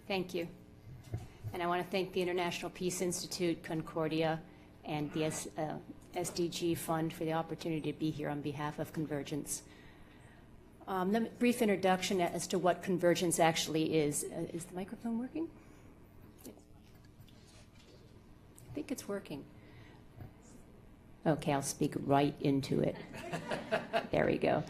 Thank you. And I want to thank the International Peace Institute, Concordia, and the SDG Fund for the opportunity to be here on behalf of Convergence. A brief introduction as to what Convergence actually is. Is the microphone working? I think it's working. Okay, I'll speak right into it. There we go.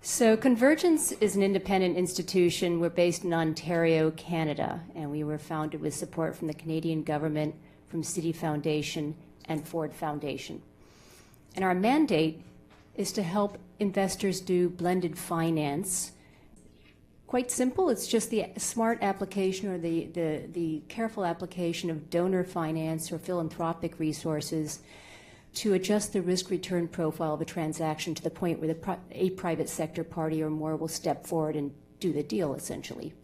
So Convergence is an independent institution. We're based in Ontario, Canada, and we were founded with support from the Canadian government, from Citi Foundation, and Ford Foundation. And our mandate is to help investors do blended finance. Quite simple, it's just the smart application or the careful application of donor finance or philanthropic resources to adjust the risk-return profile of a transaction to the point where a private sector party or more will step forward and do the deal, essentially.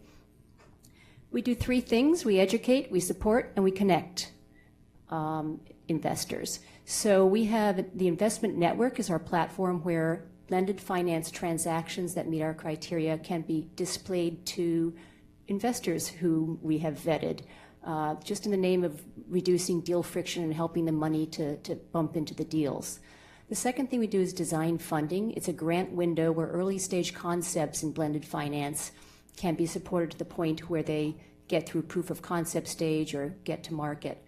We do three things. We educate, we support, and we connect investors. So we have the investment network is our platform where blended finance transactions that meet our criteria can be displayed to investors who we have vetted, just in the name of reducing deal friction and helping the money to bump into the deals. The second thing we do is design funding. It's a grant window where early stage concepts in blended finance can be supported to the point where they get through proof of concept stage or get to market.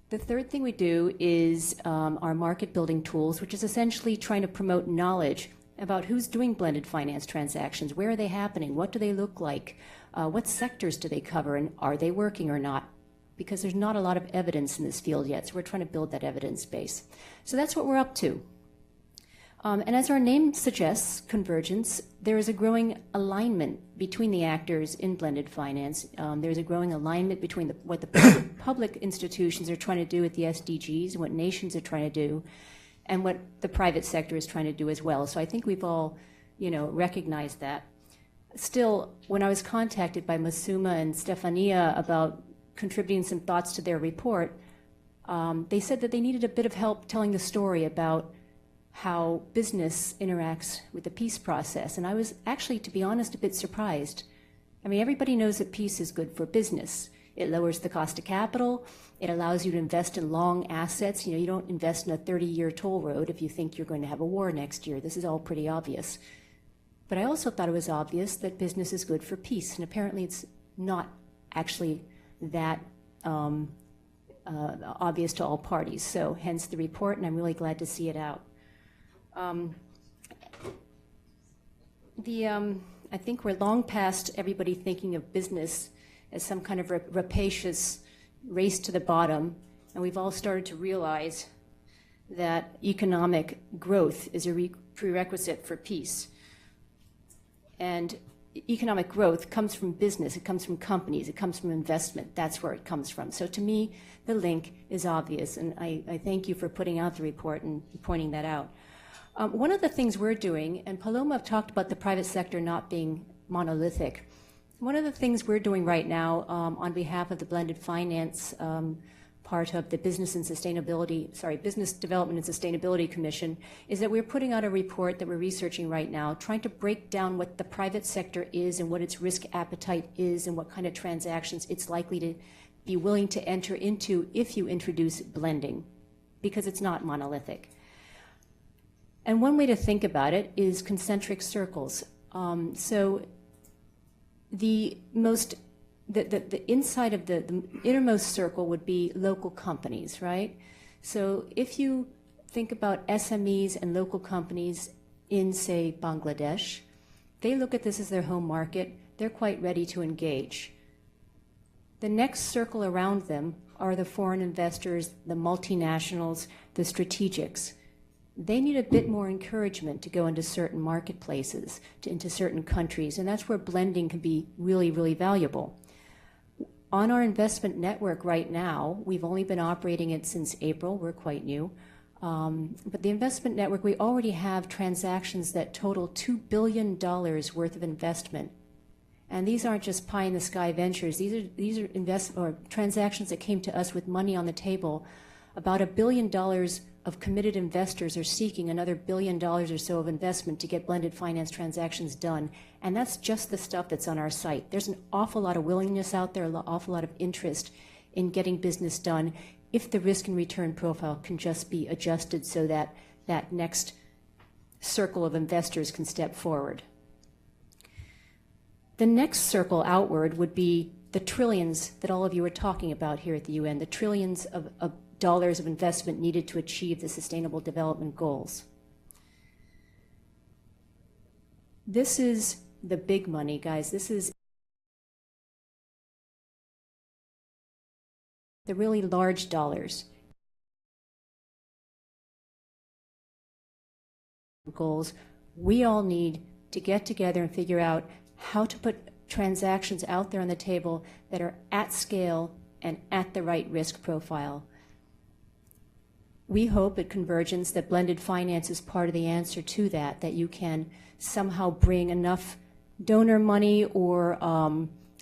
The third thing we do is our market building tools, which is essentially trying to promote knowledge about who's doing blended finance transactions, where are they happening, what do they look like, what sectors do they cover, and are they working or not? Because there's not a lot of evidence in this field yet, so we're trying to build that evidence base. So that's what we're up to. And as our name suggests, Convergence, there is a growing alignment between the actors in blended finance. There's a growing alignment between what the public institutions are trying to do with the SDGs and what nations are trying to do, and what the private sector is trying to do as well. So I think we've all, recognized that. Still, when I was contacted by Masuma and Stefania about contributing some thoughts to their report, they said that they needed a bit of help telling the story about how business interacts with the peace process. And I was actually, to be honest, a bit surprised. I mean, everybody knows that peace is good for business. It lowers the cost of capital. It allows you to invest in long assets. You don't invest in a 30-year toll road if you think you're going to have a war next year. This is all pretty obvious. But I also thought it was obvious that business is good for peace. And apparently it's not actually that obvious to all parties. So hence the report, and I'm really glad to see it out. I think we're long past everybody thinking of business as some kind of rapacious race to the bottom, and we've all started to realize that economic growth is a prerequisite for peace. And economic growth comes from business, it comes from companies, it comes from investment. That's where it comes from. So to me, the link is obvious, and I thank you for putting out the report and pointing that out. One of the things we're doing, and Paloma talked about the private sector not being monolithic. One of the things we're doing right now on behalf of the blended finance part of the Business Development and Sustainability Commission is that we're putting out a report that we're researching right now, trying to break down what the private sector is and what its risk appetite is and what kind of transactions it's likely to be willing to enter into if you introduce blending, because it's not monolithic. And one way to think about it is concentric circles. So the inside of the innermost circle would be local companies, right? So if you think about SMEs and local companies in, say, Bangladesh, they look at this as their home market. They're quite ready to engage. The next circle around them are the foreign investors, the multinationals, the strategics. They need a bit more encouragement to go into certain marketplaces, into certain countries, and that's where blending can be really, really valuable. On our investment network right now, we've only been operating it since April, we're quite new, but the investment network, we already have transactions that total $2 billion worth of investment. And these aren't just pie-in-the-sky ventures, these are transactions that came to us with money on the table, about $1 billion of committed investors are seeking another $1 billion or so of investment to get blended finance transactions done. And that's just the stuff that's on our site. There's an awful lot of willingness out there, an awful lot of interest in getting business done if the risk and return profile can just be adjusted so that that next circle of investors can step forward. The next circle outward would be the trillions that all of you are talking about here at the UN, the trillions of dollars of investment needed to achieve the Sustainable Development Goals. This is the big money, guys. This is the really large dollars. Goals. We all need to get together and figure out how to put transactions out there on the table that are at scale and at the right risk profile. We hope at Convergence that blended finance is part of the answer to that, that you can somehow bring enough donor money or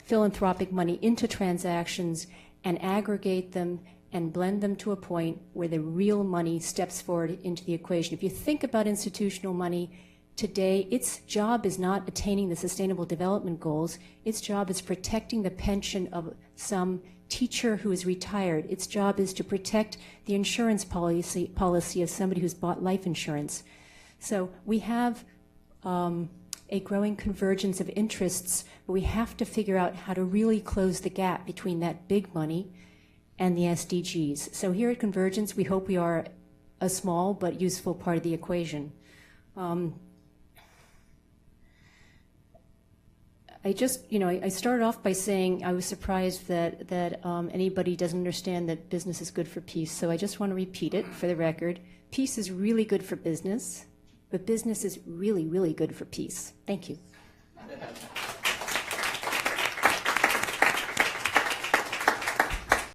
philanthropic money into transactions and aggregate them and blend them to a point where the real money steps forward into the equation. If you think about institutional money today, its job is not attaining the Sustainable Development Goals. Its job is protecting the pension of some teacher who is retired. Its job is to protect the insurance policy of somebody who's bought life insurance. So we have a growing convergence of interests, but we have to figure out how to really close the gap between that big money and the SDGs. So here at Convergence, we hope we are a small but useful part of the equation. I started off by saying I was surprised that anybody doesn't understand that business is good for peace. So I just want to repeat it for the record. Peace is really good for business, but business is really, really good for peace. Thank you.